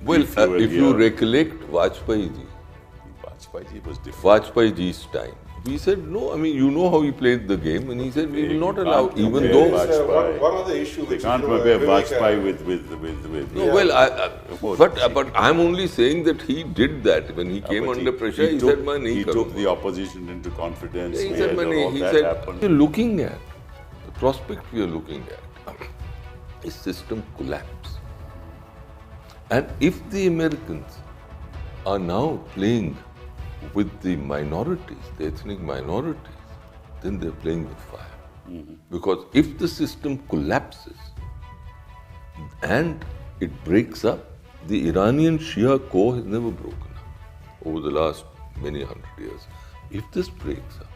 Well, if you recollect Vajpayee ji, Vajpayee was different. Vajpayee ji's time, we said no. I mean, you know how he played the game, and he said we will not allow, can't even compare though. Vajpayee. One other issue They which can't you know, compare Vivek, Vajpayee with No, well, but I'm only saying that he did that when he came but under pressure. He said, "Man, he nahi took karunga." the opposition into confidence. He We said, had "Man, all he that said, happened. we're looking at the prospect we are looking at. Is system collapse, and if the Americans are now playing with the minorities, the ethnic minorities, then they're playing with fire. Because if the system collapses and it breaks up, the Iranian Shia core has never broken up over the last many hundred years. If this breaks up,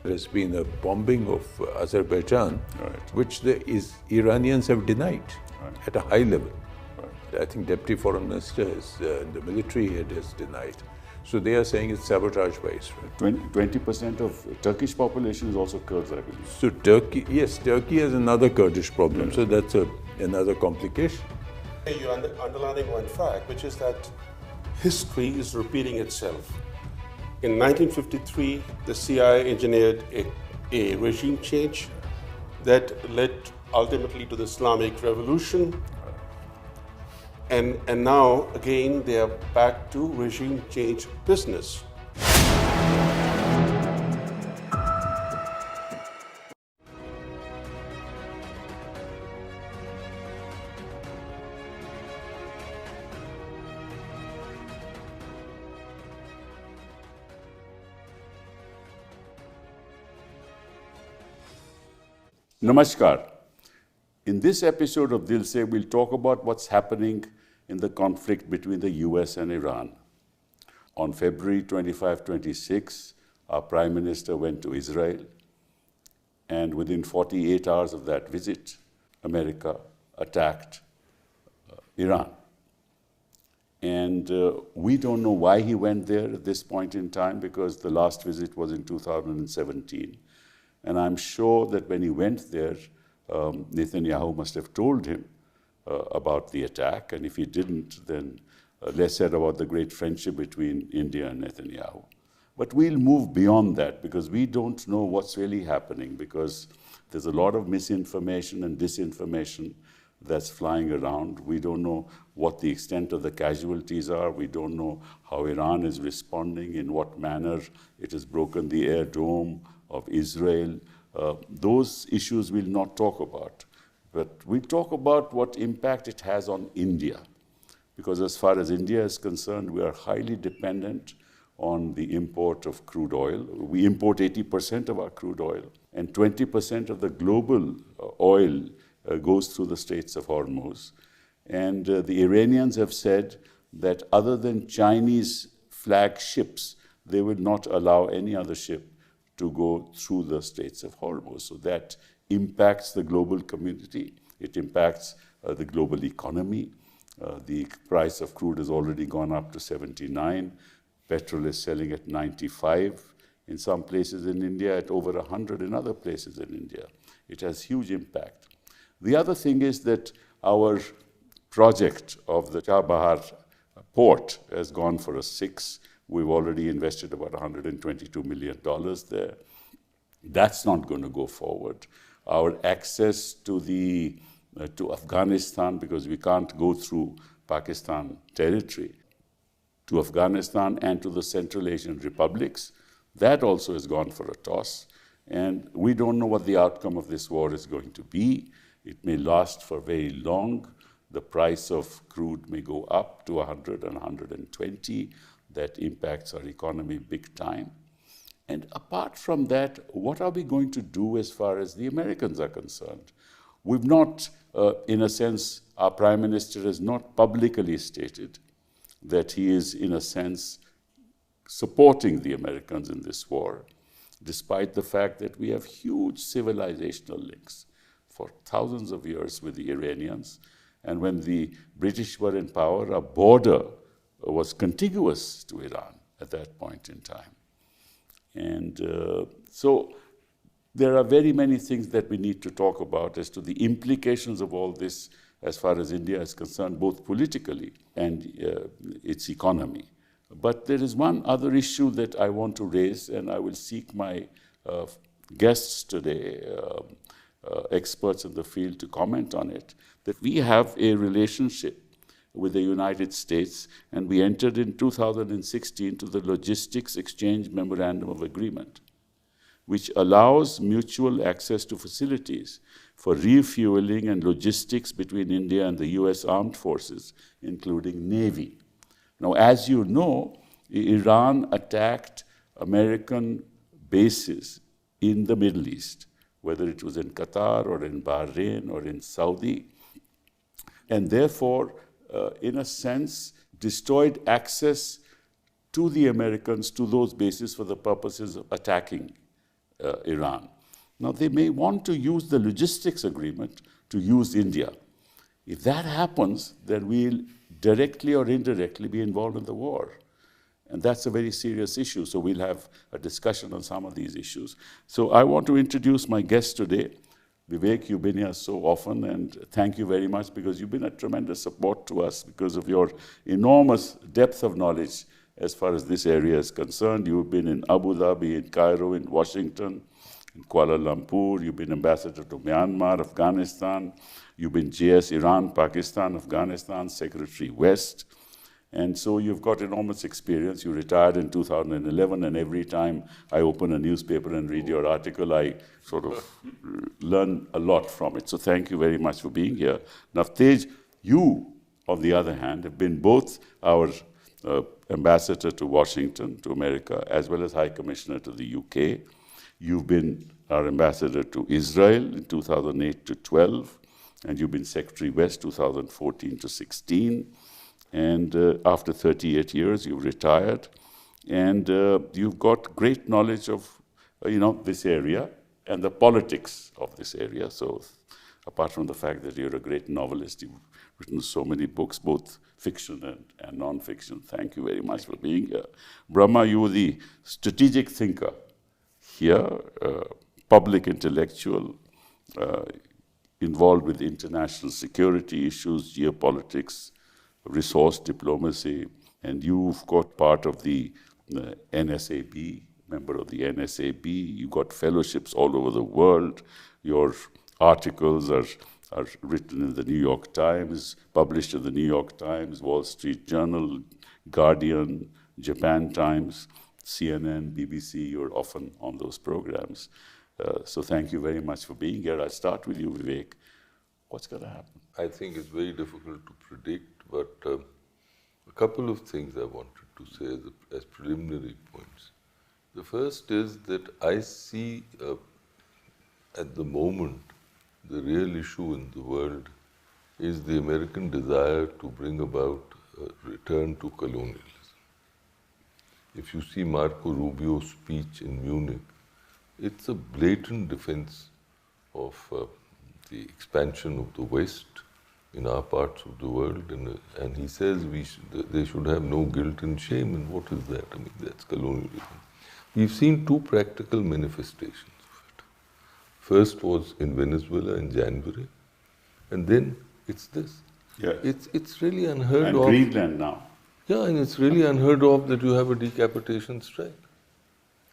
There has been a bombing of Azerbaijan, Right. which the Iranians have denied at a high level. Right. I think Deputy Foreign Minister, the military head has denied. So they are saying it's sabotage by Israel. 20% of Turkish population is also Kurds, I believe. So Turkey, yes, Turkey has another Kurdish problem. So that's another complication. you're underlining one fact, which is that history is repeating itself. In 1953, the CIA engineered a regime change that led ultimately to the Islamic Revolution. And now, again, they are back to regime change business. Namaskar. In this episode of Dil Se, we'll talk about what's happening in the conflict between the US and Iran. On February 25, 26, our Prime Minister went to Israel, and within 48 hours of that visit, America attacked Iran. And we don't know why he went there at this point in time, because the last visit was in 2017. And I'm sure that when he went there, Netanyahu must have told him about the attack. And if he didn't, then less said about the great friendship between India and Netanyahu. But we'll move beyond that, because we don't know what's really happening, because there's a lot of misinformation and disinformation that's flying around. We don't know what the extent of the casualties are. We don't know how Iran is responding, in what manner it has broken the air dome of Israel. Those issues we'll not talk about. But we'll talk about what impact it has on India. Because as far as India is concerned, we are highly dependent on the import of crude oil. We import 80% of our crude oil, and 20% of the global oil goes through the Straits of Hormuz. And the Iranians have said that other than Chinese flag ships, they will not allow any other ship to go through the Straits of Hormuz. So that impacts the global community. It impacts the global economy. The price of crude has already gone up to 79. Petrol is selling at 95 in some places in India, at over 100 in other places in India. It has huge impact. The other thing is that our project of the Chabahar port has gone for a 6. We've already invested about $122 million there. That's not going to go forward. Our access to Afghanistan, because we can't go through Pakistan territory, to Afghanistan and to the Central Asian republics, that also has gone for a toss. And we don't know what the outcome of this war is going to be. It may last for very long. The price of crude may go up to 100 and 120. That impacts our economy big time. And apart from that, what are we going to do as far as the Americans are concerned? We've not, in a sense, our Prime Minister has not publicly stated that he is, in a sense, supporting the Americans in this war, despite the fact that we have huge civilizational links for thousands of years with the Iranians. And when the British were in power, our border was contiguous to Iran at that point in time. And so there are very many things that we need to talk about as to the implications of all this as far as India is concerned, both politically and its economy. But there is one other issue that I want to raise, and I will seek my guests today, experts in the field, to comment on it, that we have a relationship with the United States, and we entered in 2016 to the Logistics Exchange Memorandum of Agreement, which allows mutual access to facilities for refueling and logistics between India and the US Armed Forces, including Navy. Now, as you know, Iran attacked American bases in the Middle East, whether it was in Qatar or in Bahrain or in Saudi, and therefore, in a sense, destroyed access to the Americans to those bases for the purposes of attacking Iran. Now, they may want to use the logistics agreement to use India. If that happens, then we'll directly or indirectly be involved in the war. And that's a very serious issue, so we'll have a discussion on some of these issues. So I want to introduce my guest today. Vivek, you've been here so often, and thank you very much, because you've been a tremendous support to us because of your enormous depth of knowledge as far as this area is concerned. You've been in Abu Dhabi, in Cairo, in Washington, in Kuala Lumpur. You've been ambassador to Myanmar, Afghanistan. You've been JS Iran, Pakistan, Afghanistan, Secretary West. And so you've got enormous experience. You retired in 2011, and every time I open a newspaper and read your article, I sort of learn a lot from it. So thank you very much for being here. Navtej, you, on the other hand, have been both our ambassador to Washington, to America, as well as High Commissioner to the UK. You've been our ambassador to Israel in 2008 to 12, and you've been Secretary West 2014 to 16. And after 38 years, you've retired, and you've got great knowledge of, this area and the politics of this area. So apart from the fact that you're a great novelist, you've written so many books, both fiction and non-fiction. Thank you very much for being here. Brahma, you were the strategic thinker here, public intellectual, involved with international security issues, geopolitics, resource diplomacy, and you've got part of the NSAB, member of the NSAB. You got fellowships all over the world. Your articles are written in the New York Times, published in the New York Times, Wall Street Journal, Guardian, Japan Times, CNN, BBC. You're often on those programs. So thank you very much for being here. I'll start with you, Vivek. What's going to happen? I think it's very difficult to predict, but a couple of things I wanted to say as preliminary points. The first is that I see at the moment the real issue in the world is the American desire to bring about a return to colonialism. If you see Marco Rubio's speech in Munich, it's a blatant defense of the expansion of the West in our parts of the world, and he says they should have no guilt and shame. And what is that? I mean, that's colonialism. We've seen two practical manifestations of it. First was in Venezuela in January, and then it's this. Yes. It's really unheard and of. And Greenland now. Yeah, and it's really unheard of that you have a decapitation strike.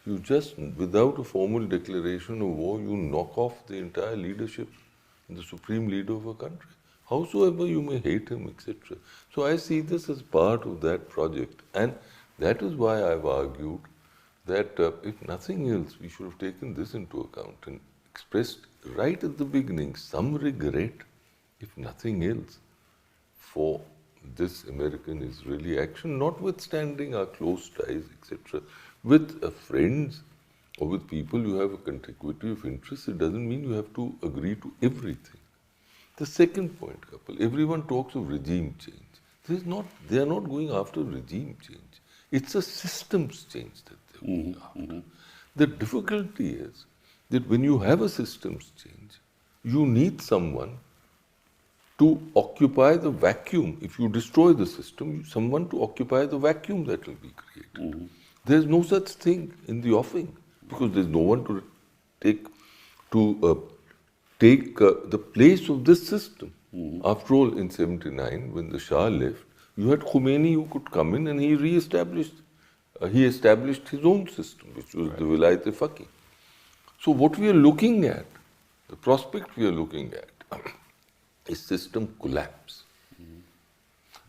You just, without a formal declaration of war, you knock off the entire leadership, the supreme leader of a country, howsoever you may hate him, etc. So I see this as part of that project, and that is why I've argued that if nothing else, we should have taken this into account and expressed right at the beginning some regret, if nothing else, for this American-Israeli action, notwithstanding our close ties, etc. With friends or with people you have a contiguity of interest, it doesn't mean you have to agree to everything. The second point, Kapil, everyone talks of regime change. They are not going after regime change. It's a systems change that they're going after. The difficulty is that when you have a systems change, you need someone to occupy the vacuum. If you destroy the system, someone to occupy the vacuum that will be created. There's no such thing in the offing because there's no one to take the place of this system. After all, in 79, when the Shah left, you had Khomeini who could come in and he established his own system, which was the Vilayat-e-Faqih. So what we are looking at, the prospect we are looking at, is system collapse.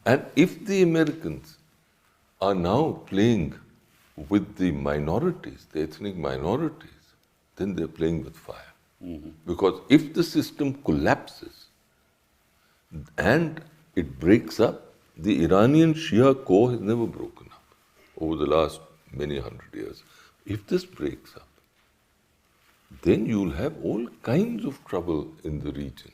And if the Americans are now playing with the minorities, the ethnic minorities, then they're playing with fire. Because if the system collapses and it breaks up, the Iranian Shia core has never broken up over the last many hundred years. If this breaks up, then you'll have all kinds of trouble in the region.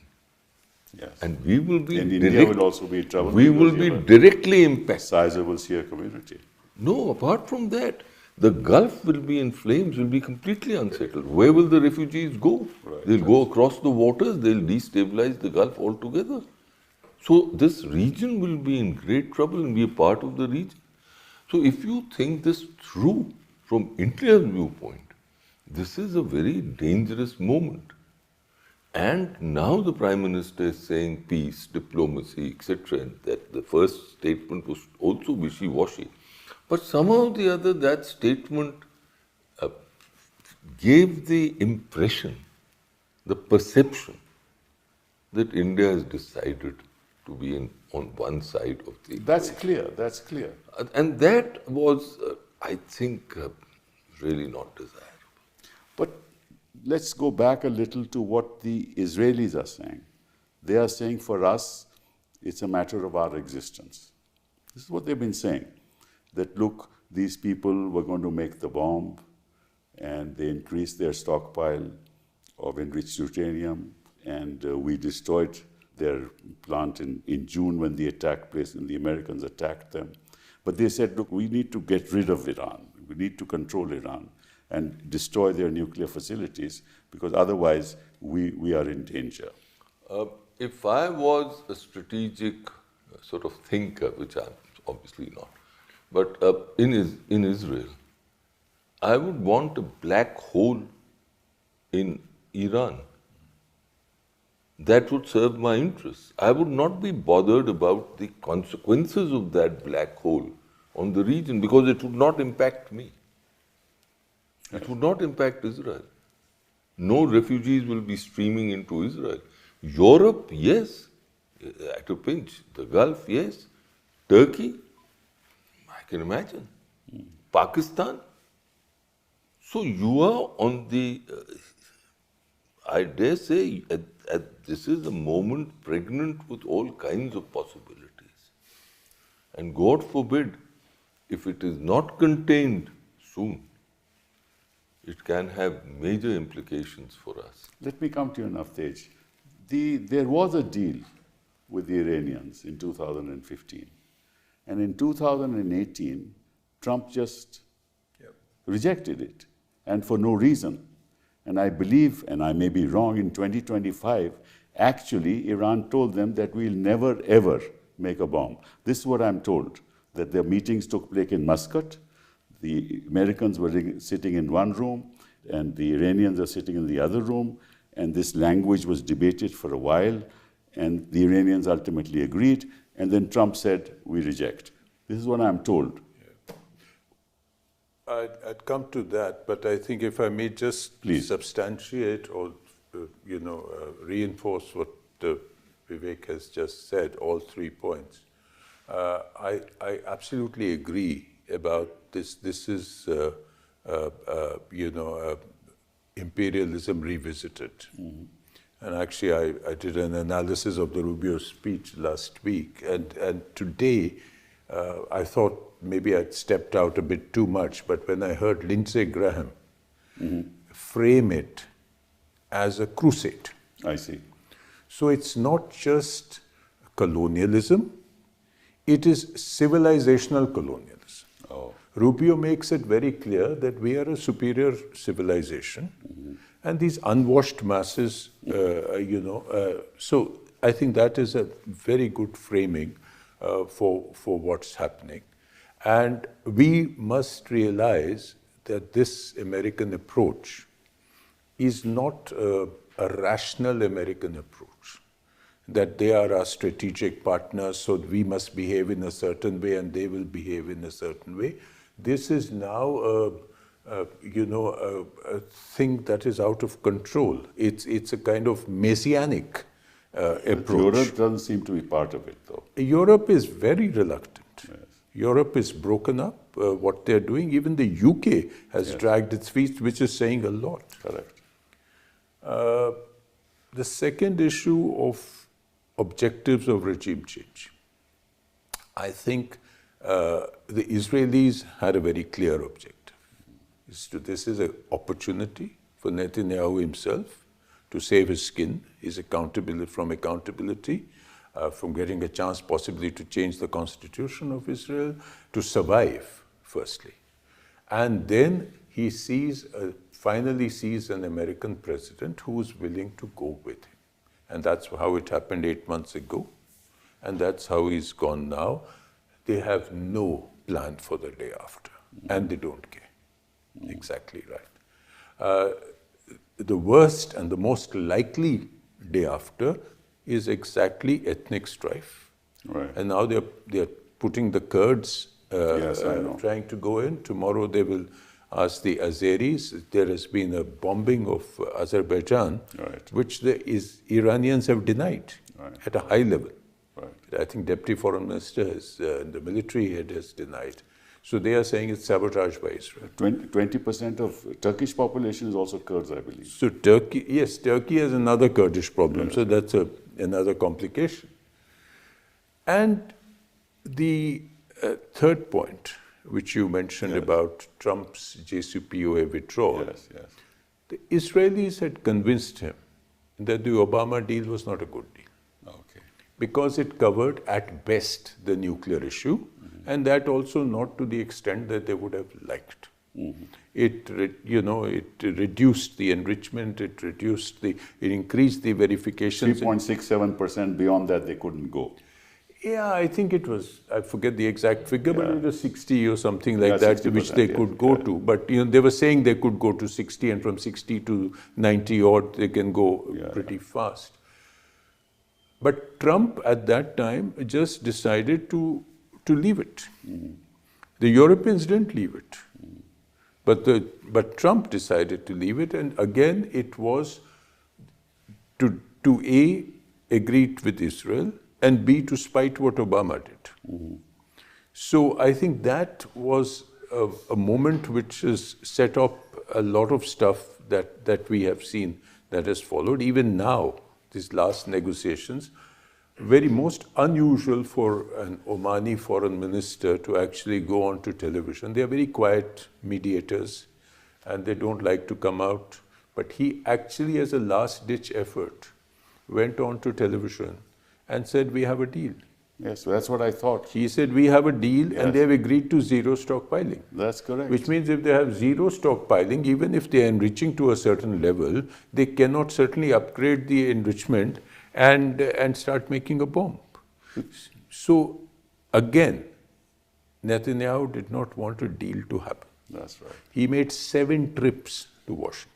Yes. And we will be And India will also be in trouble. We will be directly impacted. Sizable Shia community. No, apart from that, the Gulf will be in flames, will be completely unsettled. Where will the refugees go? Right. They'll go across the waters, they'll destabilize the Gulf altogether. So this region will be in great trouble and be a part of the region. So if you think this through from India's viewpoint, this is a very dangerous moment. And now the Prime Minister is saying peace, diplomacy, etc. And that the first statement was also wishy-washy. But somehow or the other, that statement gave the impression, the perception, that India has decided to be on one side of the That's clear, that's clear. And that was, I think, really not desirable. But let's go back a little to what the Israelis are saying. They are saying for us, it's a matter of our existence. This is what they've been saying. That look, these people were going to make the bomb and they increased their stockpile of enriched uranium and we destroyed their plant in June when the attack took place and the Americans attacked them. But they said, look, we need to get rid of Iran. We need to control Iran and destroy their nuclear facilities because otherwise we are in danger. If I was a strategic sort of thinker, which I'm obviously not, but in Israel, I would want a black hole in Iran. That would serve my interests. I would not be bothered about the consequences of that black hole on the region because it would not impact me. It would not impact Israel. No refugees will be streaming into Israel. Europe, yes, at a pinch. The Gulf, yes. Turkey, I can imagine. Pakistan. So you are on the, I dare say, this is a moment pregnant with all kinds of possibilities. And God forbid, if it is not contained soon, it can have major implications for us. Let me come to you, Naftej. There was a deal with the Iranians in 2015. And in 2018, Trump just rejected it, and for no reason. And I believe, and I may be wrong, in 2025, actually, Iran told them that we'll never, ever make a bomb. This is what I'm told, that their meetings took place in Muscat. The Americans were sitting in one room, and the Iranians are sitting in the other room, and this language was debated for a while, and the Iranians ultimately agreed, and then Trump said, we reject. This is what I'm told. I'd come to that, but I think if I may just Please substantiate or reinforce what Vivek has just said, all 3 points. I absolutely agree about this. This is imperialism revisited. And actually, I did an analysis of the Rubio speech last week, and today I thought maybe I'd stepped out a bit too much, but when I heard Lindsey Graham frame it as a crusade. I see. So it's not just colonialism, it is civilizational colonialism. Oh. Rubio makes it very clear that we are a superior civilization, and these unwashed masses, so I think that is a very good framing for what's happening. And we must realize that this American approach is not a rational American approach. that they are our strategic partners, so we must behave in a certain way and they will behave in a certain way. This is now a thing that is out of control. It's a kind of messianic approach. Europe doesn't seem to be part of it, though. Europe is very reluctant. Yes. Europe is broken up, what they're doing. Even the UK has dragged its feet, which is saying a lot. Correct. The second issue of objectives of regime change. I think the Israelis had a very clear objective. This is an opportunity for Netanyahu himself to save his skin, his accountability, from getting a chance possibly to change the constitution of Israel, to survive, firstly. And then he finally sees an American president who is willing to go with him. And that's how it happened 8 months ago. And that's how he's gone now. They have no plan for the day after. And they don't care. Exactly right. The worst and the most likely day after is exactly ethnic strife. Right. And now they're putting the Kurds Yes, I know. trying to go in. Tomorrow they will ask the Azeris. There has been a bombing of Azerbaijan, Right. which the Iranians have denied at a high level. Right. I think Deputy Foreign Minister, the military head has denied. So they are saying it's sabotage by Israel. 20% of Turkish population is also Kurds, I believe. So Turkey has another Kurdish problem. So that's another complication. And the third point, which you mentioned about Trump's JCPOA withdrawal, Yes, yes. the Israelis had convinced him that the Obama deal was not a good deal. Okay. Because it covered at best the nuclear issue, and that also not to the extent that they would have liked. It reduced the enrichment, it increased the verifications. 3.67%, beyond that they couldn't go. Yeah, I think it was, I forget the exact figure, but it was 60 or something like that, 60%, which they could go to. But they were saying they could go to 60, and from 60 to 90 odd, they can go pretty fast. But Trump at that time just decided to leave it. The Europeans didn't leave it. But Trump decided to leave it, and again it was to A, agree with Israel, and B, to spite what Obama did. So I think that was a moment which has set up a lot of stuff that we have seen that has followed. Even now, these last negotiations, very most unusual for an Omani foreign minister to actually go onto television. They are very quiet mediators and they don't like to come out. But he actually, as a last-ditch effort, went onto television and said, we have a deal. Yes, so that's what I thought. He said, we have a deal, and they have agreed to zero stockpiling. That's correct. Which means if they have zero stockpiling, even if they are enriching to a certain level, they cannot certainly upgrade the enrichment and start making a bomb. So again, Netanyahu did not want a deal to happen. That's right. He made 7 trips to Washington.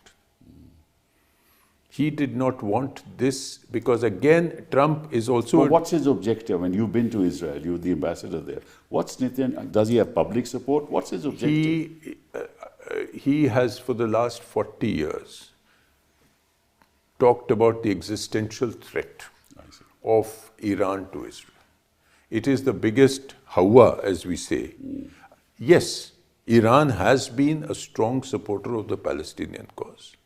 He did not want this because, again, Trump is also... Well, what's his objective? When you've been to Israel, you're the ambassador there. Does he have public support? What's his objective? He has, for the last 40 years, talked about the existential threat of Iran to Israel. It is the biggest hawa, as we say. Yes, Iran has been a strong supporter of the Palestinian cause.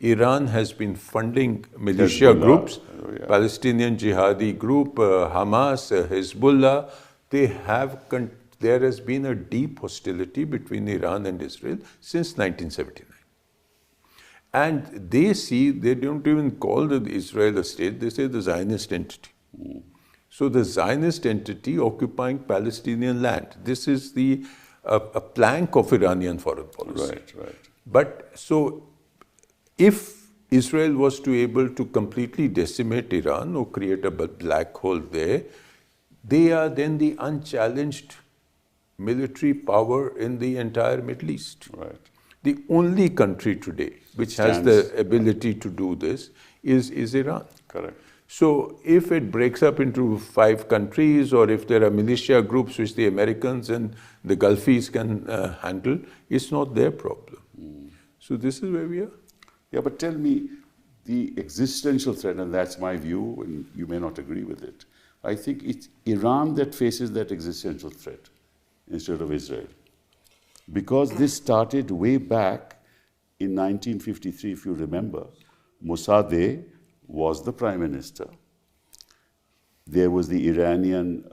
Iran has been funding militia groups, Palestinian Jihadi group, Hamas, Hezbollah. There has been a deep hostility between Iran and Israel since 1979. And they don't even call Israel a state, they say the Zionist entity. So the Zionist entity occupying Palestinian land. This is a plank of Iranian foreign policy. Right. But so if Israel was to able to completely decimate Iran or create a black hole there, they are then the unchallenged military power in the entire Middle East. Right. The only country today which has the ability to do this is Iran. Correct. So if it breaks up into 5 countries, or if there are militia groups which the Americans and the Gulfies can handle, it's not their problem. So this is where we are. Yeah, but tell me, the existential threat, and that's my view, and you may not agree with it, I think it's Iran that faces that existential threat instead of Israel. Because this started way back in 1953, if you remember. Mossadegh was the prime minister. There was the Iranian,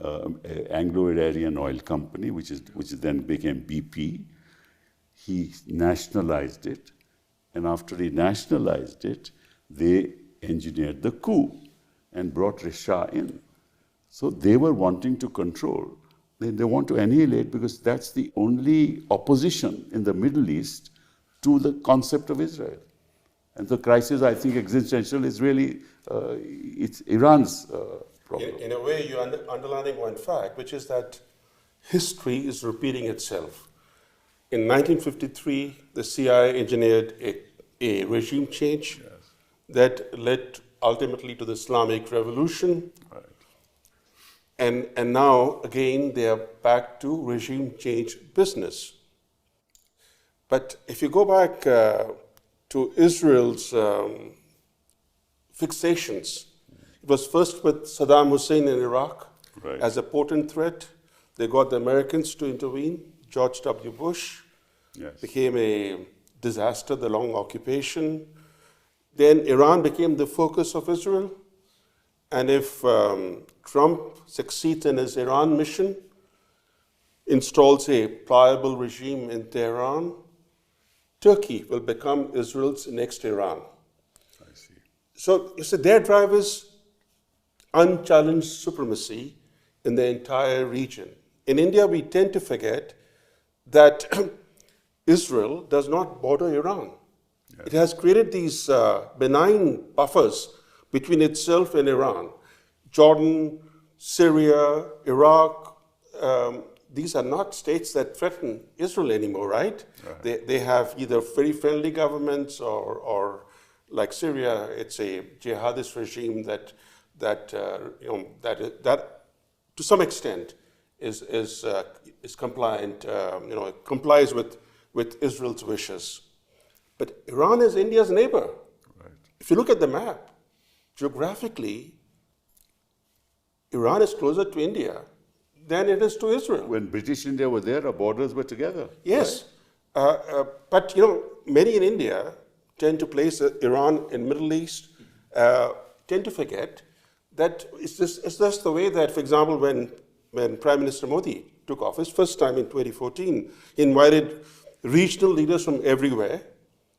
Anglo-Iranian Oil Company, which then became BP. He nationalized it, and after he nationalized it, they engineered the coup and brought Shah in. So they were wanting to control. They want to annihilate, because that's the only opposition in the Middle East to the concept of Israel. And the crisis, I think, existential is really, it's Iran's problem. In a way, you're underlining one fact, which is that history is repeating itself. In 1953, the CIA engineered a regime change that led ultimately to the Islamic Revolution. Right. And now, again, they are back to regime change business. But if you go back to Israel's fixations, it was first with Saddam Hussein in Iraq as a potent threat. They got the Americans to intervene. George W. Bush became a disaster, the long occupation. Then Iran became the focus of Israel. And if Trump succeeds in his Iran mission, installs a pliable regime in Tehran, Turkey will become Israel's next Iran. I see. So you see, their drive is unchallenged supremacy in the entire region. In India, we tend to forget that Israel does not border Iran. It has created these benign buffers between itself and Iran. Jordan, Syria, Iraq, these are not states that threaten Israel anymore, right? They have either very friendly governments or like Syria, it's a jihadist regime that to some extent is compliant, complies with Israel's wishes. But Iran is India's neighbor. Right. If you look at the map, geographically, Iran is closer to India than it is to Israel. When British India were there, our borders were together. Yes, but many in India tend to place Iran in Middle East, tend to forget that it's just the way that, for example, when Prime Minister Modi took office, first time in 2014, he invited regional leaders from everywhere,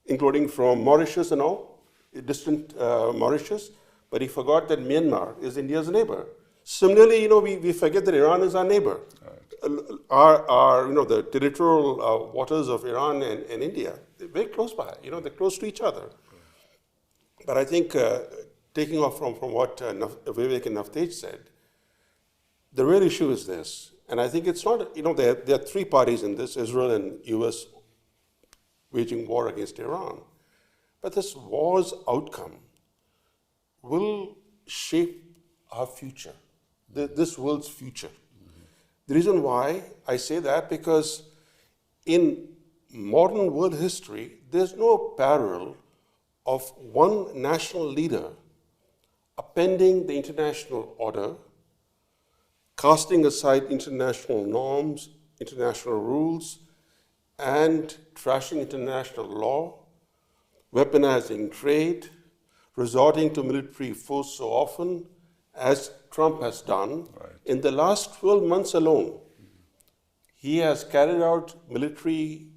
including from Mauritius and all, distant Mauritius, but he forgot that Myanmar is India's neighbor. Similarly, we forget that Iran is our neighbor. Right. The territorial waters of Iran and India, they're very close by. They're close to each other. But I think taking off from what Vivek and Navtej said, the real issue is this, and I think it's not. There are 3 parties in this: Israel and U.S. waging war against Iran. But this war's outcome will shape our future, this world's future. The reason why I say that, because in modern world history, there's no parallel of one national leader upending the international order, casting aside international norms, international rules, and trashing international law, weaponizing trade, resorting to military force so often, as Trump has done. Right. In the last 12 months alone, he has carried out military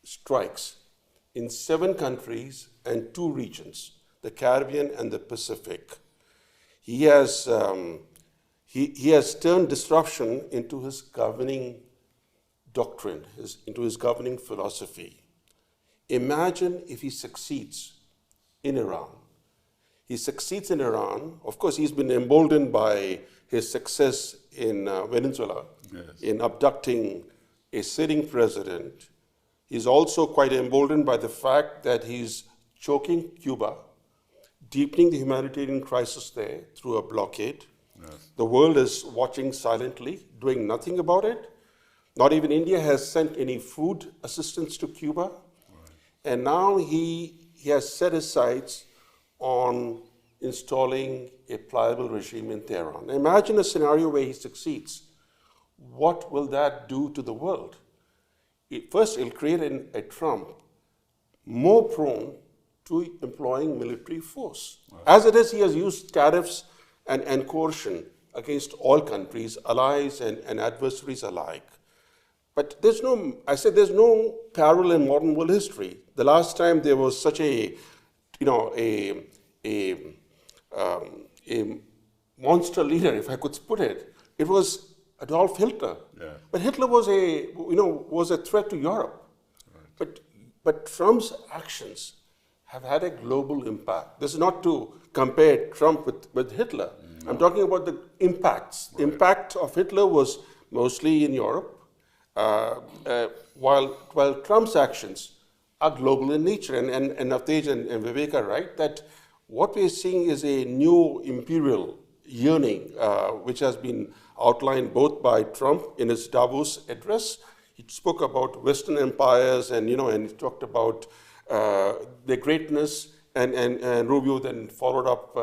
strikes in 7 countries and 2 regions, the Caribbean and the Pacific. He has turned disruption into his governing doctrine, into his governing philosophy. Imagine if he succeeds in Iran. He succeeds in Iran. Of course, he's been emboldened by his success in Venezuela, in abducting a sitting president. He's also quite emboldened by the fact that he's choking Cuba, deepening the humanitarian crisis there through a blockade. Yes. The world is watching silently, doing nothing about it. Not even India has sent any food assistance to Cuba. Right. And now he has set his sights on installing a pliable regime in Tehran. Imagine a scenario where he succeeds. What will that do to the world? First, it'll create a Trump more prone to employing military force. Right. As it is, he has used tariffs and coercion against all countries, allies and adversaries alike. But there's no parallel in modern world history. The last time there was such a monster leader, if I could put it, it was Adolf Hitler. Yeah. But Hitler was a threat to Europe. Right. But Trump's actions have had a global impact. This is not to compare Trump with Hitler. No. I'm talking about the impacts. Right. The impact of Hitler was mostly in Europe, while Trump's actions are global in nature. And Navtej and Vivek are right that what we're seeing is a new imperial yearning, which has been outlined both by Trump in his Davos address. He spoke about Western empires and he talked about their greatness, and Rubio then followed up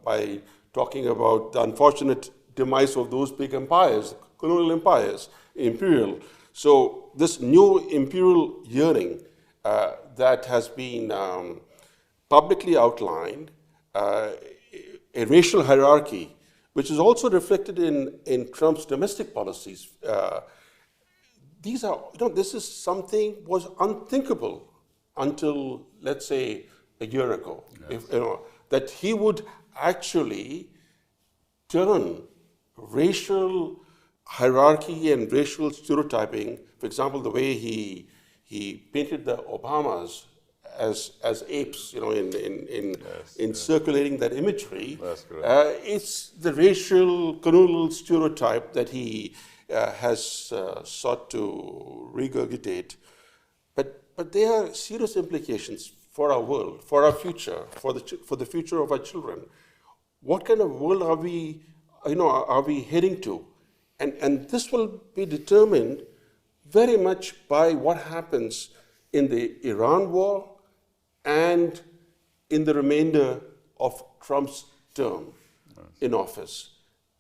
by talking about the unfortunate demise of those big empires, colonial empires, imperial. So this new imperial yearning that has been publicly outlined, a racial hierarchy, which is also reflected in Trump's domestic policies. This is something was unthinkable until, let's say, a year ago. Yes. That he would actually turn racial hierarchy and racial stereotyping, for example, the way he painted the Obamas as apes, in circulating that imagery. That's correct. It's the racial colonial stereotype that he has sought to regurgitate. But there are serious implications for our world, for our future, for the future of our children. What kind of world are we heading to? And this will be determined very much by what happens in the Iran war and in the remainder of Trump's term in office.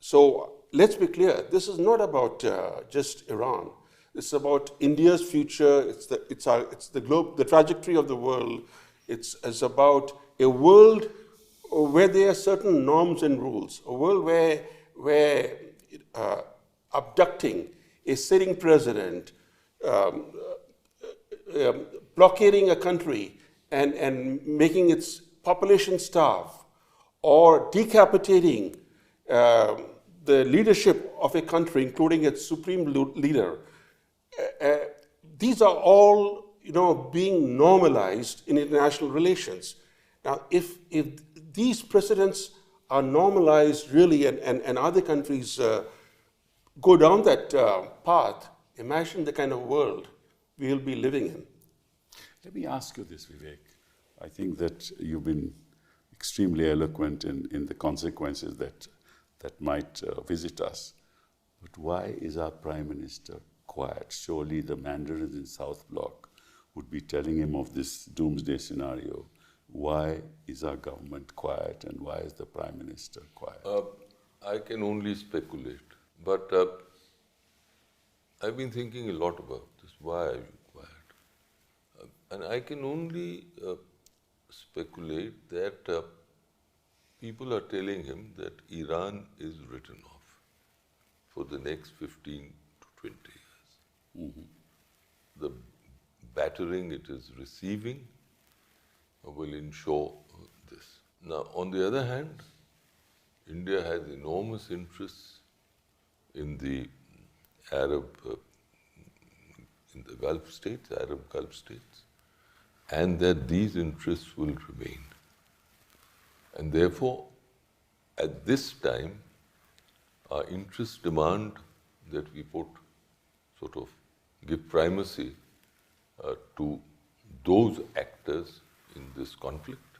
So let's be clear, this is not about just Iran. It's about India's future. It's the globe, the trajectory of the world. It's about a world where there are certain norms and rules. A world where abducting a sitting president, blockading a country, and making its population starve, or decapitating the leadership of a country, including its supreme leader. These are all, being normalized in international relations. Now, if these precedents are normalized really, and other countries go down that path, imagine the kind of world we'll be living in. Let me ask you this, Vivek. I think that you've been extremely eloquent in the consequences that might visit us. But why is our Prime Minister quiet? Surely the mandarins in South Bloc would be telling him of this doomsday scenario. Why is our government quiet, and why is the Prime Minister quiet? I can only speculate, but I've been thinking a lot about this. Why are you quiet? And I can only speculate that people are telling him that Iran is written off for the next 15 to 20 years. Mm-hmm. The battering it is receiving will ensure this. Now, on the other hand, India has enormous interests in the in the Gulf states, Arab Gulf states, and that these interests will remain. And therefore, at this time, our interests demand that we give primacy to those actors in this conflict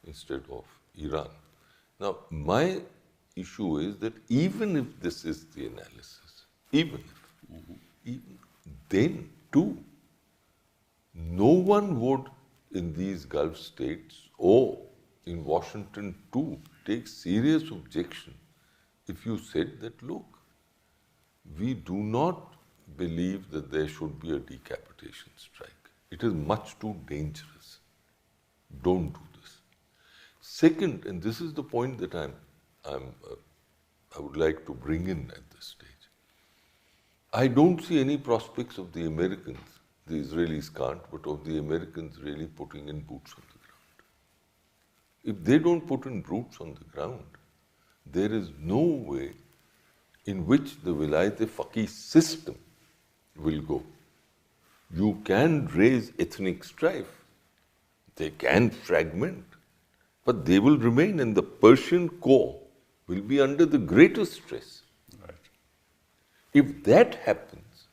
instead of Iran. Now, my issue is that even if this is the analysis, even then too, no one would in these Gulf states or in Washington too take serious objection if you said that, look, we do not believe that there should be a decapitation strike. It is much too dangerous. Don't do this. Second, and this is the point that I would like to bring in at this stage. I don't see any prospects of the Americans, the Israelis can't, but of the Americans really putting in boots on the ground. If they don't put in boots on the ground, there is no way in which the Vilayat-e-Faqih system will go. You can raise ethnic strife, they can fragment, but they will remain, and the Persian core will be under the greatest stress. Right. If that happens,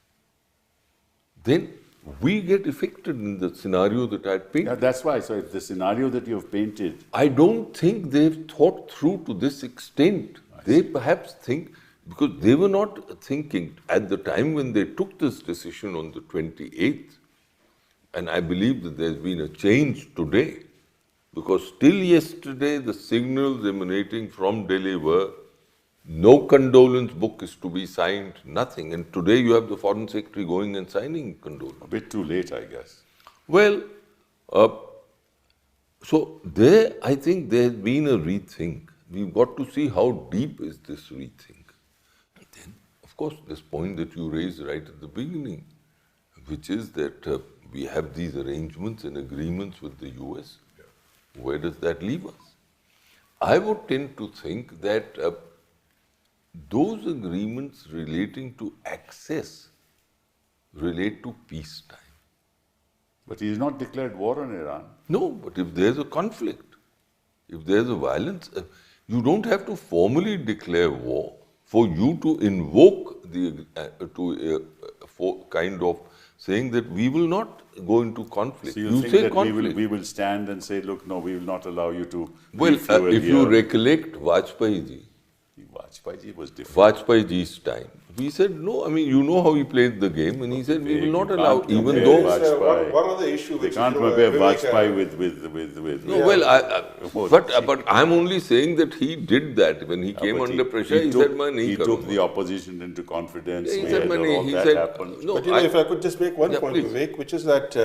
then we get affected in the scenario that I painted. Yeah, that's why. So if the scenario that you have painted, I don't think they've thought through to this extent. They perhaps think, because they were not thinking at the time when they took this decision on the 28th, and I believe that there's been a change today, because still yesterday the signals emanating from Delhi were no condolence book is to be signed, nothing. And today you have the Foreign Secretary going and signing condolence. a bit too late, I guess. Well, so there, I think there's been a rethink. We've got to see how deep is this rethink. And then, of course, this point that you raised right at the beginning, which is that we have these arrangements and agreements with the US. Where does that leave us? I would tend to think that those agreements relating to access relate to peacetime. But he has not declared war on Iran. No, but if there's a conflict, if there's a violence, you don't have to formally declare war for you to invoke the for kind of saying that we will not go into conflict. So you think say that conflict. we will stand and say, look, no, we will not allow you to Well, refuel if here. you recollect Vajpayee ji, Vajpayee was different. Vajpayee ji's time, we said no. I mean, you know how he played the game, and he said we will not You allow, can't even compare though. Vajpayee. One other issue They which can't you know, compare Vivek, Vajpayee with No, well, but I'm only saying that he did that when he came but under pressure. He took, said, "Man, he took the opposition into confidence. He We said, had "Man, all he that said, happened. no, But you know, if I could just make one Yeah, point, please. Vivek, which is that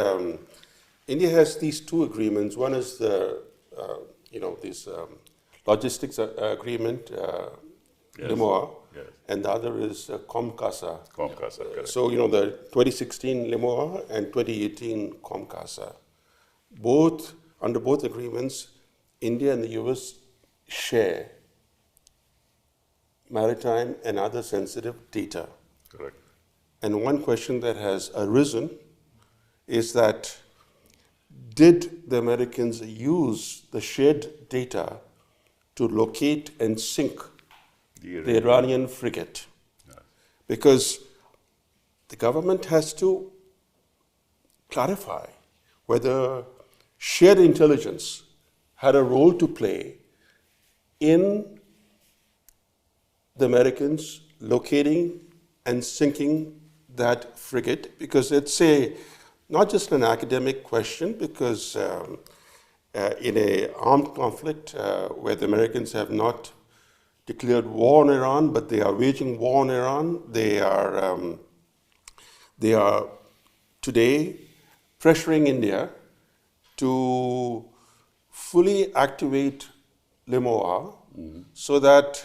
India has these two agreements. One is the, this logistics agreement, LIMOA, Yes. and the other is COMCASA. Comcast, correct. So, the 2016 LIMOA and 2018 COMCASA. Under both agreements, India and the US share maritime and other sensitive data. Correct. And one question that has arisen is that did the Americans use the shared data to locate and sink the Iranian frigate? Yes. Because the government has to clarify whether shared intelligence had a role to play in the Americans locating and sinking that frigate, because it's not just an academic question, because in an armed conflict where the Americans have not declared war on Iran, but they are waging war on Iran, they are today pressuring India to fully activate LIMOA so that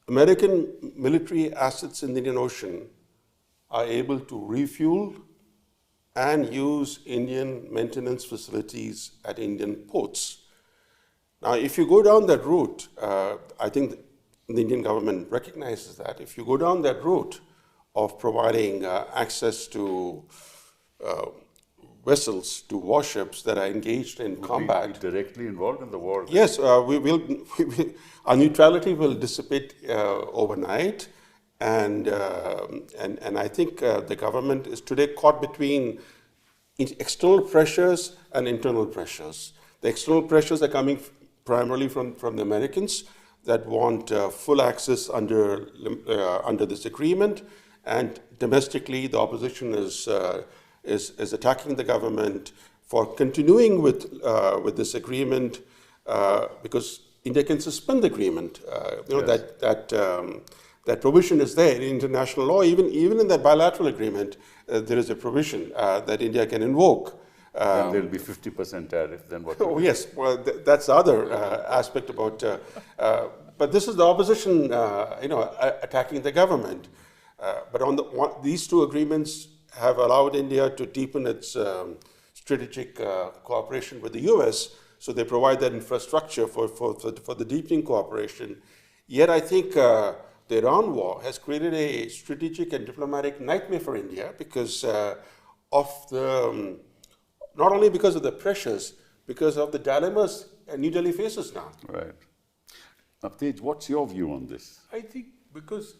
American military assets in the Indian Ocean are able to refuel and use Indian maintenance facilities at Indian ports. Now, if you go down that route, I think the Indian government recognizes that. If you go down that route of providing access to vessels, to warships that are engaged in combat. Be directly involved in the war. Yes, we will. Our neutrality will dissipate overnight, and I think the government is today caught between external pressures and internal pressures. The external pressures are coming primarily from the Americans that want full access under this agreement, and domestically the opposition is attacking the government for continuing with this agreement because India can suspend the agreement. That provision is there in international law. Even in that bilateral agreement, there is a provision that India can invoke. Then there'll be 50% tariff. Then what? Oh yes, well that's the other aspect about. But this is the opposition, attacking the government. But these two agreements have allowed India to deepen its strategic cooperation with the U.S. So they provide that infrastructure for the deepening cooperation. Yet I think the Iran war has created a strategic and diplomatic nightmare for India because of the not only because of the pressures, because of the dilemmas New Delhi faces now. Right. Now, Tej, what's your view on this? I think because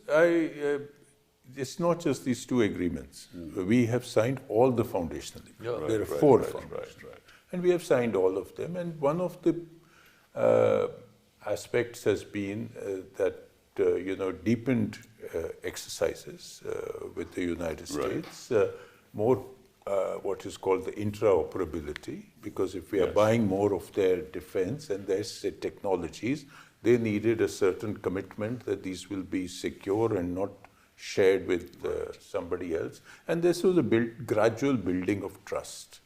it's not just these two agreements. We have signed all the foundational agreements. There are four foundational. And we have signed all of them. And one of the aspects has been that, deepened exercises with the United States, more what is called the intraoperability, because if we are buying more of their defense and their technologies, they needed a certain commitment that these will be secure and not shared with somebody else. And this was a gradual building of trust,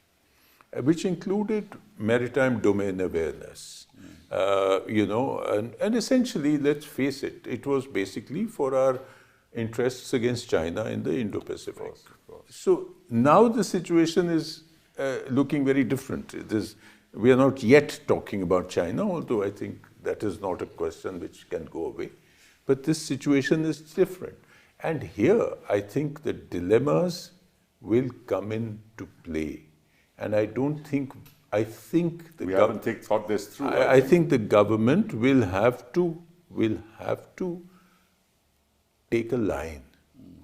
which included maritime domain awareness. And essentially, let's face it, it was basically for our interests against China in the Indo-Pacific. So now the situation is looking very different. We are not yet talking about China, although I think that is not a question which can go away. But this situation is different. And here, I think the dilemmas will come into play. And I think we haven't thought this through. I think the government will have to take a line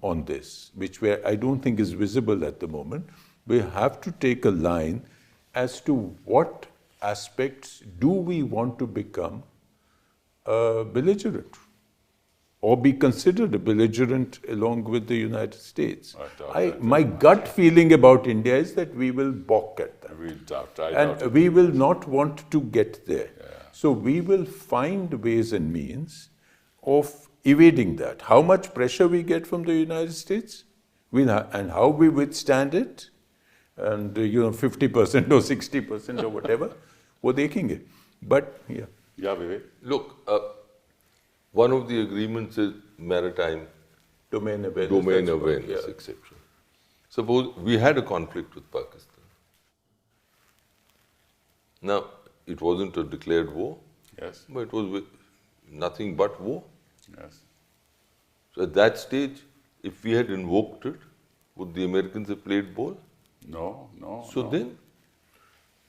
on this, which I don't think is visible at the moment. We have to take a line as to what aspects do we want to become belligerent or be considered a belligerent along with the United States. My gut feeling about India is that we will balk at that. We will not want to get there. Yeah. So we will find ways and means of evading that. How much pressure we get from the United States and how we withstand it, and 50% or 60% or whatever, we're taking it. But yeah, Vivek. Look, one of the agreements is maritime domain awareness, etc. Suppose we had a conflict with Pakistan. Now, it wasn't a declared war, but it was nothing but war. Yes. So at that stage, if we had invoked it, would the Americans have played ball? No. So then,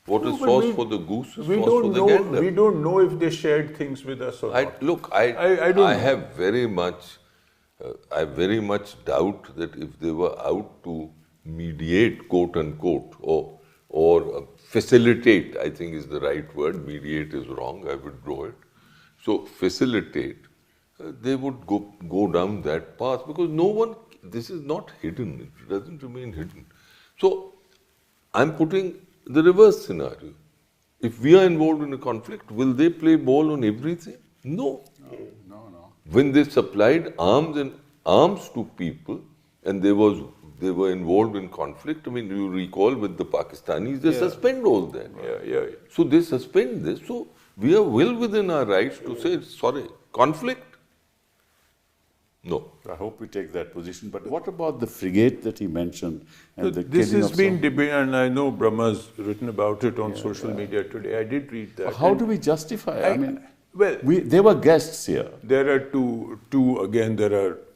what is sauce for the goose is sauce for the gander. We don't know if they shared things with us or not. Look, I have very much, I very much doubt that if they were out to mediate, quote unquote, or facilitate, I think is the right word. Mediate is wrong. I withdraw it. So facilitate. They would go down that path because no one. This is not hidden. It doesn't remain hidden. So I'm putting the reverse scenario. If we are involved in a conflict, will they play ball on everything? No. When they supplied arms to people, and they were involved in conflict. I mean, you recall with the Pakistanis, they suspend all that. So they suspend this. So we are well within our rights to say, sorry, conflict? No. I hope we take that position. But what about the frigate that he mentioned? And this has been debated, and I know Brahma's written about it on social media today. I did read that. How do we justify it? They were guests here. There are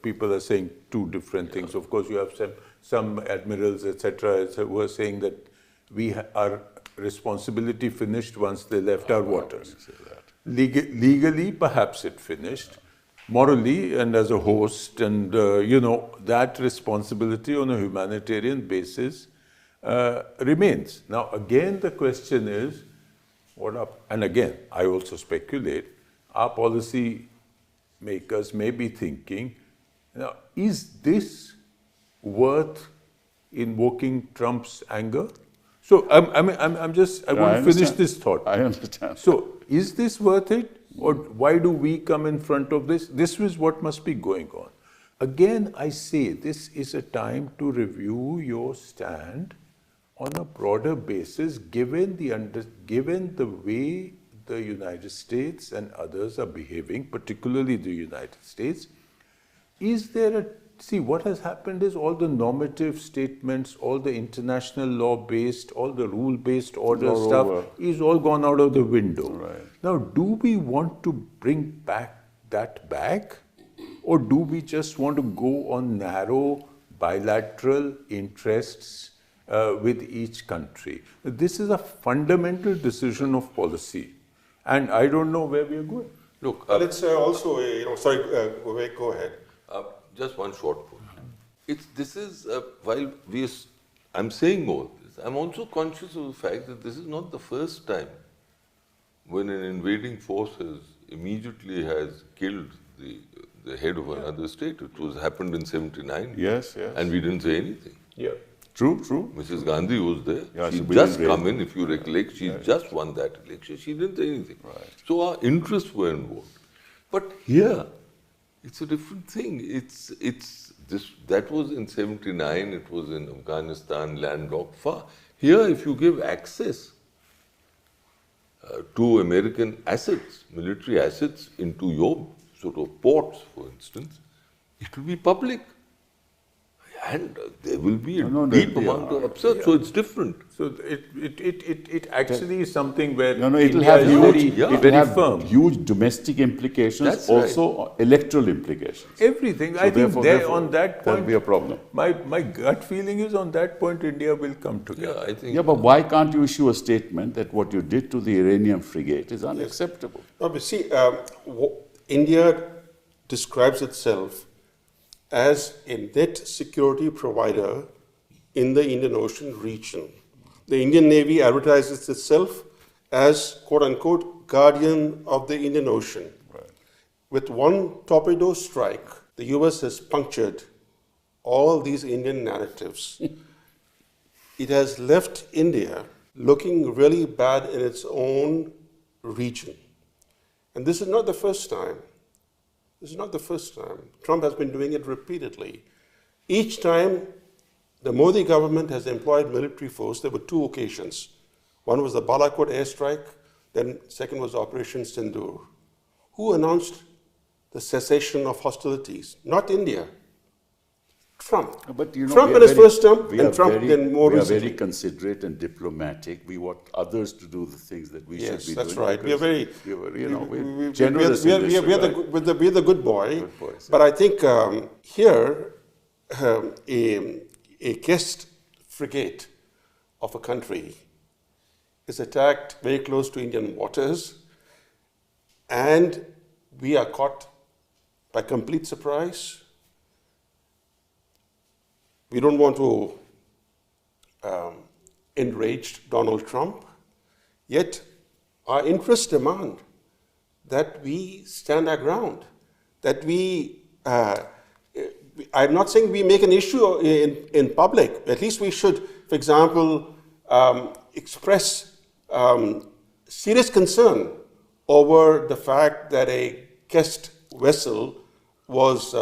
people are saying two different things. Of course, you have some admirals, etc., who are saying that our responsibility finished once they left our waters. Legally, perhaps it finished. Morally and as a host, and that responsibility on a humanitarian basis remains. Now, again, the question is, and again, I also speculate, our policy makers may be thinking, now, is this worth invoking Trump's anger? So I want to finish this thought. I understand. So is this worth it? Or why do we come in front of this? This is what must be going on. Again, I say this is a time to review your stand on a broader basis, given the way the United States and others are behaving, particularly the United States. Is there see, what has happened is all the normative statements, all the international law-based, all the rule-based order stuff is all gone out of the window. Right. Now, do we want to bring that back? Or do we just want to go on narrow bilateral interests with each country? This is a fundamental decision of policy. And I don't know where we are going. Look, but it's also, sorry, Vivek, go ahead. Just one short point. While I'm saying all this, I'm also conscious of the fact that this is not the first time when an invading force immediately has killed the head of another state. It happened in 79. Yes. And we didn't say anything. Yeah. True. Mrs. Gandhi was there. Yeah, she just come in, if you recollect, she just won that election. She didn't say anything. Right. So our interests were involved. But here, it's a different thing. That was in 79, it was in Afghanistan, landlocked far. Here, if you give access to American assets, military assets, into your sort of ports, for instance, it will be public. And there will be a deep amount of upset, so it's different. So it actually is something where it will have firm. Huge domestic implications, That's also electoral implications. Everything. So I think on that there point, will be a problem. My gut feeling is on that point, India will come together. Yeah, I think. Yeah, but why can't you issue a statement that what you did to the Iranian frigate is unacceptable? No, but see, India describes itself as a net security provider in the Indian Ocean region. The Indian Navy advertises itself as, quote-unquote, guardian of the Indian Ocean. Right. With one torpedo strike, the US has punctured all these Indian narratives. It has left India looking really bad in its own region. And this is not the first time. This is not the first time. Trump has been doing it repeatedly. Each time the Modi government has employed military force, there were two occasions. One was the Balakot airstrike, then second was Operation Sindoor. Who announced the cessation of hostilities? Not India. Trump. But Trump in his first term, and Trump then more recently. We are very considderate and diplomatic. We want others to do the things that we should be doing. Yes, that's right. We are very, we're generous. We are the good boy. But I think here, a guest frigate of a country is attacked very close to Indian waters, and we are caught by complete surprise. We don't want to enrage Donald Trump, yet our interests demand that we stand our ground, that I'm not saying we make an issue in public. At least we should, for example, express serious concern over the fact that a guest vessel was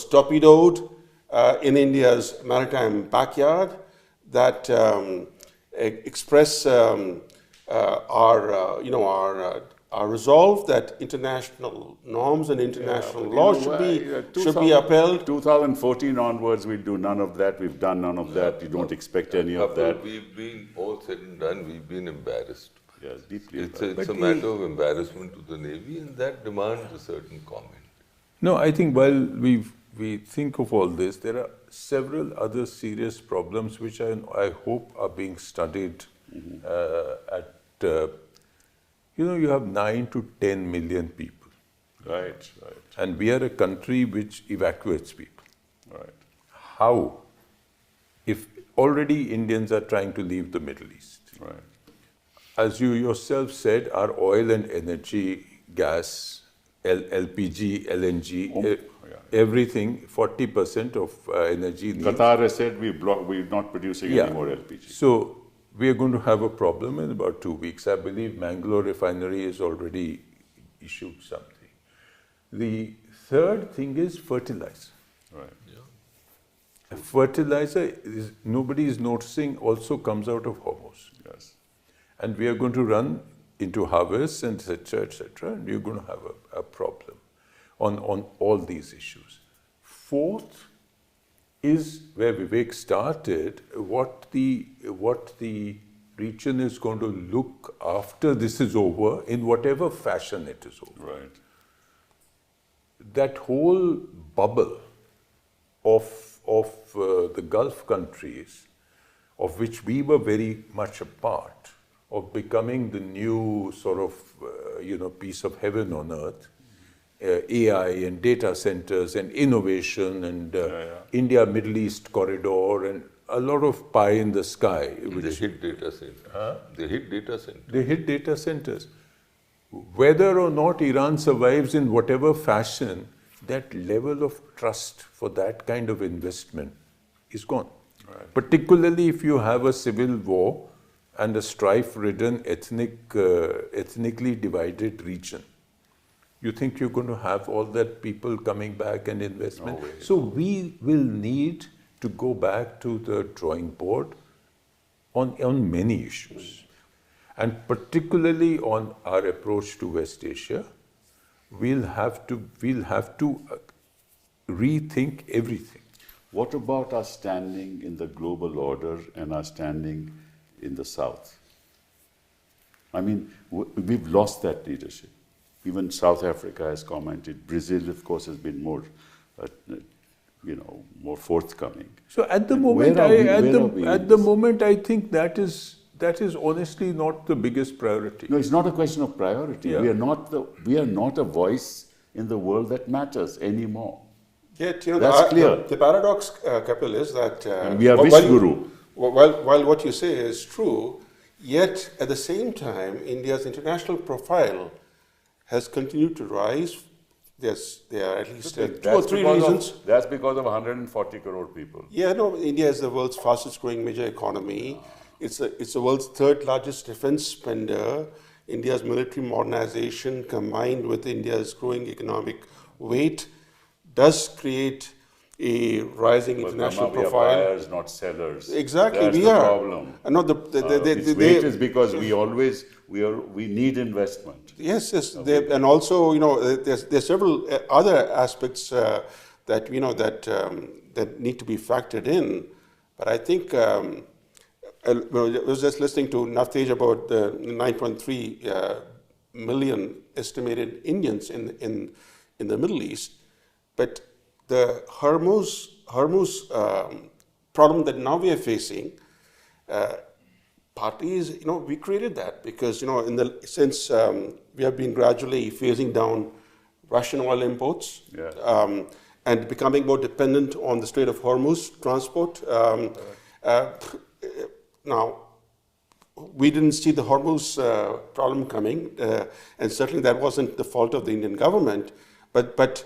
torpedoed in India's maritime backyard, that express our resolve that international norms and international law should be upheld. 2014 onwards, we'll do none of that. We've done none of that. You don't expect any of that. We've been, all said and done, we've been embarrassed. Yes, deeply It's a matter of embarrassment to the Navy, and that demands a certain comment. No, I think while we think of all this, there are several other serious problems which I hope are being studied you have 9 to 10 million people. Right. And we are a country which evacuates people. Right. How? If already Indians are trying to leave the Middle East. Right. as you yourself said, our oil and energy, gas, LPG, LNG, everything, 40% of energy needs. Qatar has said we're not producing any more LPG. So we are going to have a problem in about 2 weeks. I believe Mangalore refinery has already issued something. The third thing is fertilizer. Right. Fertilizer, nobody is noticing, also comes out of Hormuz. Yes. And we are going to run into harvests and etc., and we're going to have a problem on all these issues. Fourth is where Vivek started, what the region is going to look after this is over, in whatever fashion it is over. Right. That whole bubble of the Gulf countries, of which we were very much a part, of becoming the new sort of, piece of heaven on earth, AI and data centers and innovation and India-Middle East corridor and a lot of pie in the sky. They hit data centers. They hit data centers. They hit data centers. Whether or not Iran survives in whatever fashion, that level of trust for that kind of investment is gone. Right. Particularly if you have a civil war and a strife-ridden, ethnically divided region. You think you're going to have all that people coming back and investment? No way. So we will need to go back to the drawing board on many issues. And particularly on our approach to West Asia, we'll have to rethink everything. What about our standing in the global order and our standing in the South? I mean, we've lost that leadership. Even South Africa has commented. Brazil, of course, has been more, more forthcoming. So at the moment, I think that is honestly not the biggest priority. No, it's not a question of priority. Yeah. We are not a voice in the world that matters anymore. Yet, That's clear. The paradox, Kapil, is that we are Vishguru. While what you say is true, yet at the same time, India's international profile has continued to rise. There are at least 2 or 3 reasons. That's because of 140 crore people. Yeah, no, India is the world's fastest growing major economy. It's the world's 3rd largest defense spender. India's military modernization combined with India's growing economic weight does create a rising international profile. We are buyers, not sellers. Exactly, That's we the are. problem. No, Its weight is because we need investment. Yes. And also, there's several other aspects that need to be factored in. But I think I was just listening to Navtej about the 9.3 million estimated Indians in the Middle East, but the Hormuz problem that now we are facing, partly is, we created that because, since we have been gradually phasing down Russian oil imports and becoming more dependent on the Strait of Hormuz transport. Now, we didn't see the Hormuz problem coming, and certainly that wasn't the fault of the Indian government. But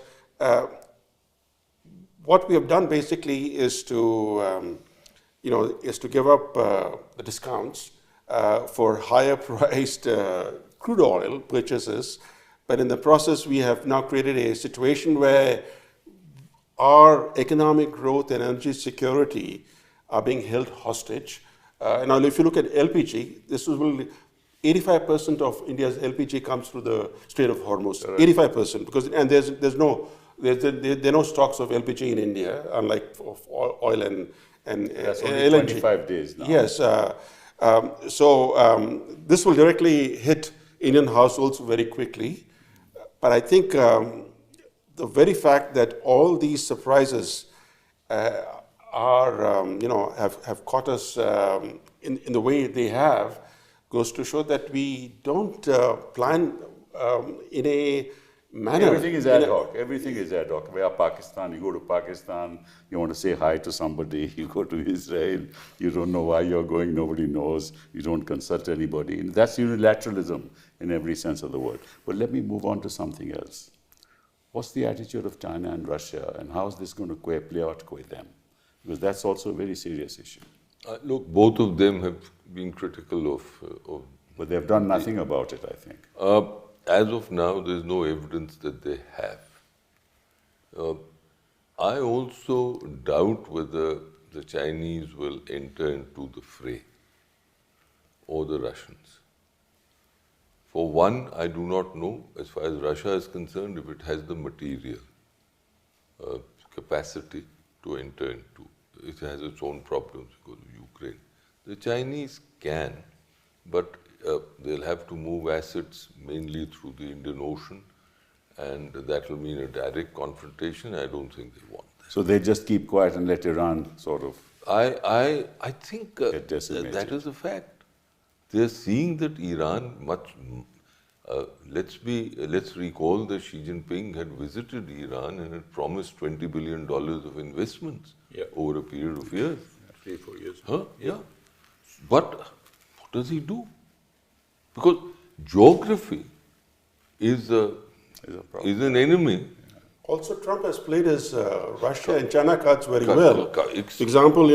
what we have done basically is to give up the discounts for higher priced crude oil purchases. But in the process, we have now created a situation where our economic growth and energy security are being held hostage. Now, if you look at LPG, this is really 85% of India's LPG comes through the Strait of Hormuz. Right. 85%, because there are no stocks of LPG in India, unlike of oil and That's only LNG. 25 days now. Yes. So this will directly hit Indian households very quickly. But I think the very fact that all these surprises have caught us in the way they have goes to show that we don't plan in a manner. Everything is ad hoc. Everything is ad hoc. We are Pakistan. You go to Pakistan, you want to say hi to somebody. You go to Israel, you don't know why you're going. Nobody knows. You don't consult anybody. And that's unilateralism in every sense of the word. But let me move on to something else. What's the attitude of China and Russia, and how is this going to play out with them? Because that's also a very serious issue. Look, both of them have been critical of But they've done nothing about it, I think. as of now, there is no evidence that they have. I also doubt whether the Chinese will enter into the fray or the Russians. For one, I do not know, as far as Russia is concerned, if it has the material capacity to enter into. It has its own problems because of Ukraine. The Chinese can, but they'll have to move assets mainly through the Indian Ocean, and that will mean a direct confrontation. I don't think they want that. So they just keep quiet and let Iran sort of... I think Get decimated. that is a fact. They're seeing that Iran let's recall that Xi Jinping had visited Iran and had promised $20 billion of investments over a period of years. 3-4 years. Huh? Yeah. But what does he do? Because geography is an enemy. Also, Trump has played his Russia and China cards very well. For example,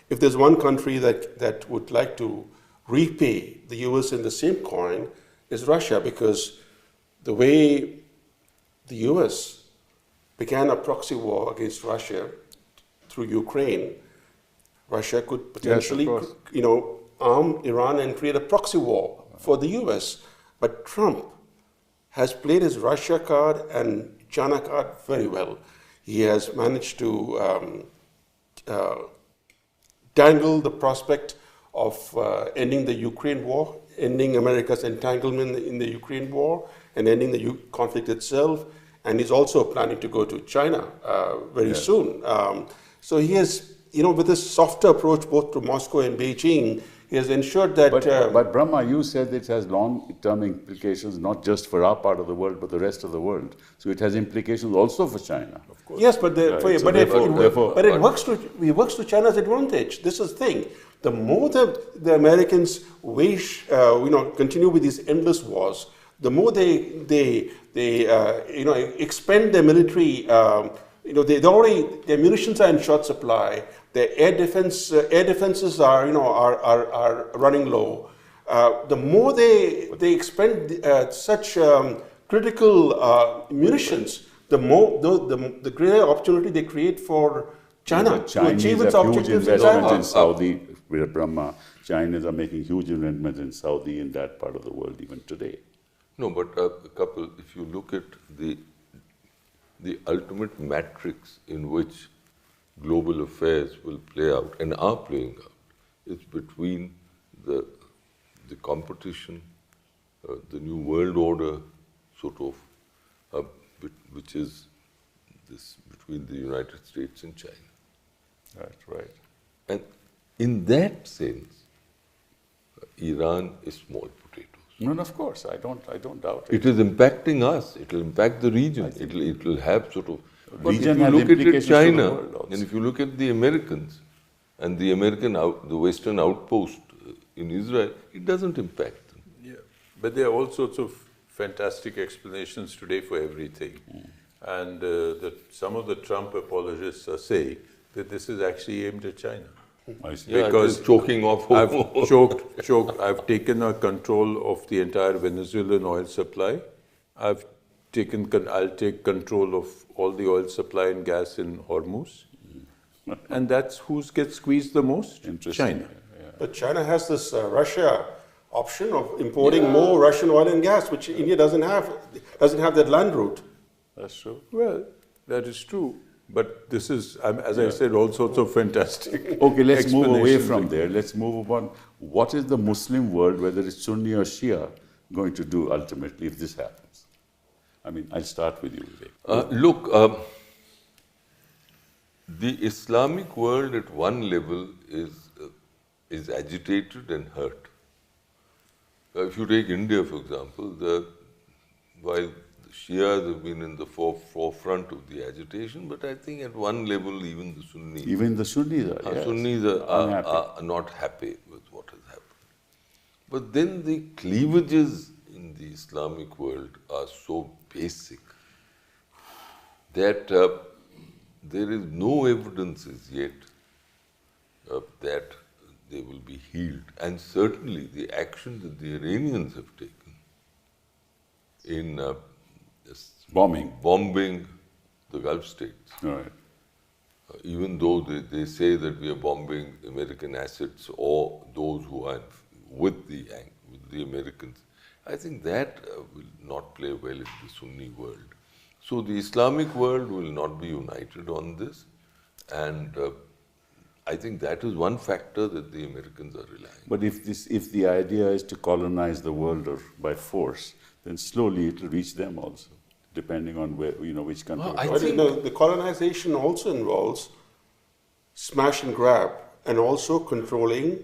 if there's one country that would like to repay the US in the same coin, is Russia, because the way the US began a proxy war against Russia through Ukraine, Russia could potentially, arm Iran and create a proxy war for the US. But Trump has played his Russia card and China card very well. He has managed to dangle the prospect of ending the Ukraine war, ending America's entanglement in the Ukraine war, and ending the conflict itself. And he's also planning to go to China very soon. So he has, with this softer approach both to Moscow and Beijing, he has ensured that... But Brahma, you said it has long-term implications, not just for our part of the world, but the rest of the world. So it has implications also for China. Of course. Yes, but it works to China's advantage. This is the thing. The more the Americans wish, continue with these endless wars, the more they expend their military. Their munitions are in short supply. Their air defenses are running low. The more they expend such critical munitions, the greater opportunity they create for China to achieve its objectives in China. In Saudi, Brahma, Chinese are making huge investments in Saudi, in that part of the world even today. No, but if you look at the ultimate matrix in which global affairs will play out and are playing out, is between the competition, the new world order, sort of, which is this between the United States and China. Right. And in that sense, Iran is small potatoes. No, of course, I don't doubt it. It is impacting us. It will impact the region. It will have sort of. But if you has look implications at for the China, world also. and if you look at the Americans and the Western outpost in Israel, it doesn't impact them. Yeah, but there are all sorts of fantastic explanations today for everything, and some of the Trump apologists are saying that this is actually aimed at China. I see. Yeah, because choking off. I've taken control of the entire Venezuelan oil supply. I'll take control of all the oil supply and gas in Hormuz. And that's who gets squeezed the most? China. Yeah. But China has this Russia option of importing more Russian oil and gas, which India doesn't have that land route. That's true. Well, that is true. But this is, as I said, all sorts of fantastic. Okay, let's move away from there. Let's move on. What is the Muslim world, whether it's Sunni or Shia, going to do ultimately if this happens? I mean, I'll start with you, Vivek. Look, the Islamic world at one level is agitated and hurt. If you take India, for example, while the Shias have been in the forefront of the agitation, but I think at one level even the Sunnis. Even the Sunnis are, yes, Sunnis are not happy with what has happened. But then the cleavages in the Islamic world are so basic that there is no evidence as yet that they will be healed. And certainly the action that the Iranians have taken in bombing the Gulf states, right. even though they say that we are bombing American assets or those who are with the Americans, I think that will not play well in the Sunni world. So the Islamic world will not be united on this, and I think that is one factor that the Americans are relying on. But if the idea is to colonize the world or by force, then slowly it will reach them also, depending on where, which country. Well, I think the colonization also involves smash and grab and also controlling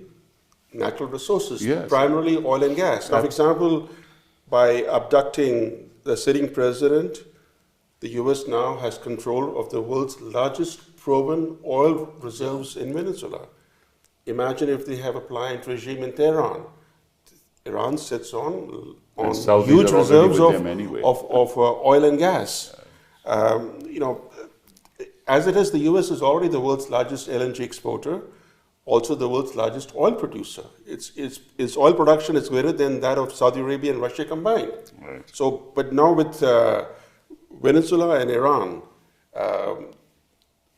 natural resources, yes, primarily oil and gas. Now, for example, by abducting the sitting president, the US now has control of the world's largest proven oil reserves in Venezuela. Imagine if they have a pliant regime in Tehran. Iran sits on huge reserves of oil and gas. As it is, the US is already the world's largest LNG exporter, also the world's largest oil producer. Its oil production is greater than that of Saudi Arabia and Russia combined. Right. So, but now with Venezuela and Iran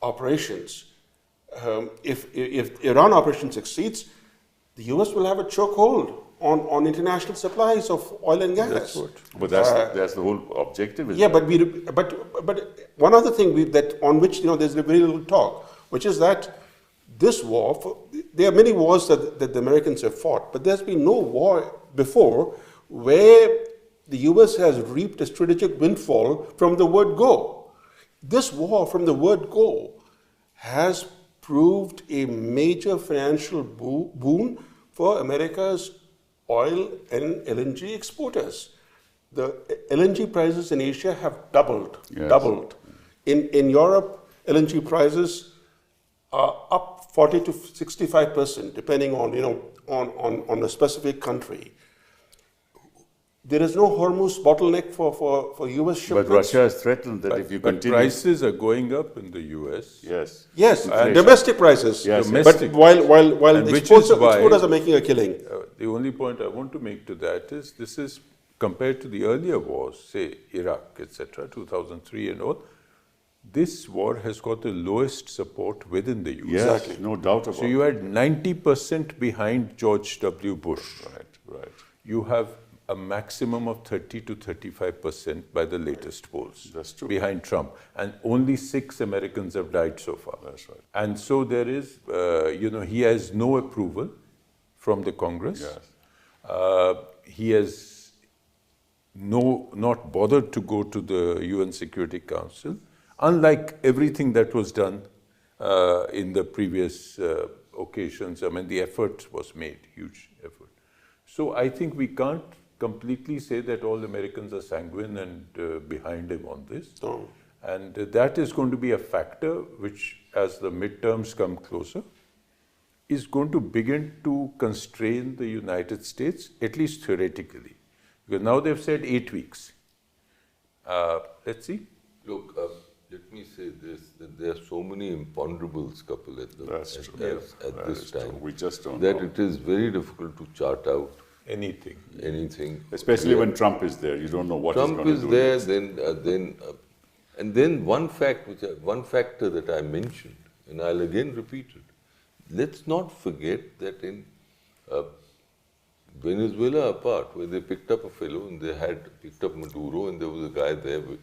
operations, if Iran operation succeeds, the US will have a chokehold on international supplies of oil and gas. But that's the whole objective. Yeah, but one other thing on which there's very little talk, which is that this war, there are many wars that the Americans have fought, but there's been no war before where the US has reaped a strategic windfall from the word go. This war from the word go has proved a major financial boon for America's oil and LNG exporters. The LNG prices in Asia have doubled. Yes. Doubled. In Europe, LNG prices are up 40 to 65%, depending on a specific country. There is no Hormuz bottleneck for US shipments. But Russia has threatened that if you continue... But prices are going up in the US. Yes. Yes, domestic prices. Yes. Domestic. But while the exporters are making a killing. The only point I want to make to that is this is compared to the earlier wars, say Iraq, etc., 2003 and all, this war has got the lowest support within the US. Yes, exactly. No doubt about it. So you had 90% behind George W. Bush. Right. You have a maximum of 30 to 35% by the latest polls. That's true. Behind Trump. And only 6 Americans have died so far. That's right. And so there is, he has no approval from the Congress. Yes. He has not bothered to go to the UN Security Council, unlike everything that was done in the previous occasions. I mean, the effort was made, huge effort. So I think we can't completely say that all Americans are sanguine and behind him on this. No. And that is going to be a factor which, as the midterms come closer, is going to begin to constrain the United States, at least theoretically. Because now they've said 8 weeks. Let's see. Look, let me say this, that there are so many imponderables, Kapil, at this time, We just don't that know. it is very difficult to chart out Anything. anything. Especially when Trump is there. You don't know what Trump he's is going to there, do. and then one factor that I mentioned, and I'll again repeat it. Let's not forget that in Venezuela apart, where they picked up a fellow and they had picked up Maduro, and there was a guy there with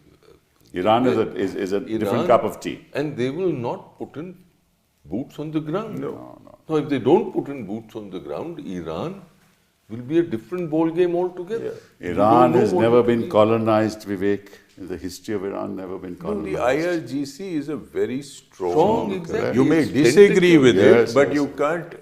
Iran is a different cup of tea. And they will not put in boots on the ground. No. Now, if they don't put in boots on the ground, Iran will be a different ball game altogether. Yeah. Iran has never been colonized, Vivek. In the history of Iran, never been No, colonized. the IRGC is a very Strong, exactly. You may It's disagree with Yes, it, but yes. you can't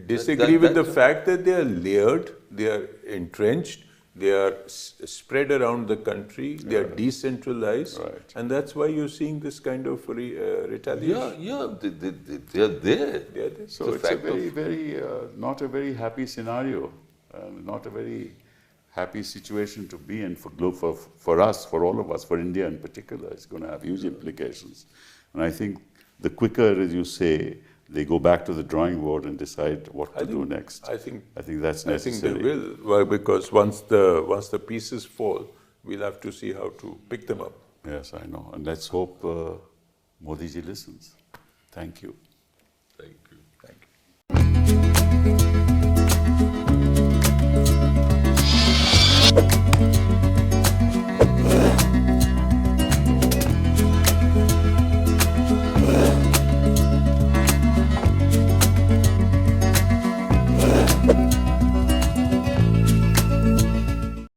disagree with the that's- fact that they are layered, they are entrenched, They are spread around the country. They are decentralized, Right. and that's why you're seeing this kind of retaliation. They are there. They are there. So it's a very, not a very happy scenario, not a very happy situation to be in for us, for all of us, for India in particular. It's going to have huge implications. And I think the quicker, as you say, they go back to the drawing board and decide what to do next. I think that's necessary. I think they will. Well, because once the pieces fall, we'll have to see how to pick them up. Yes, I know. And let's hope Modi ji listens. Thank you. Thank you. Thank you.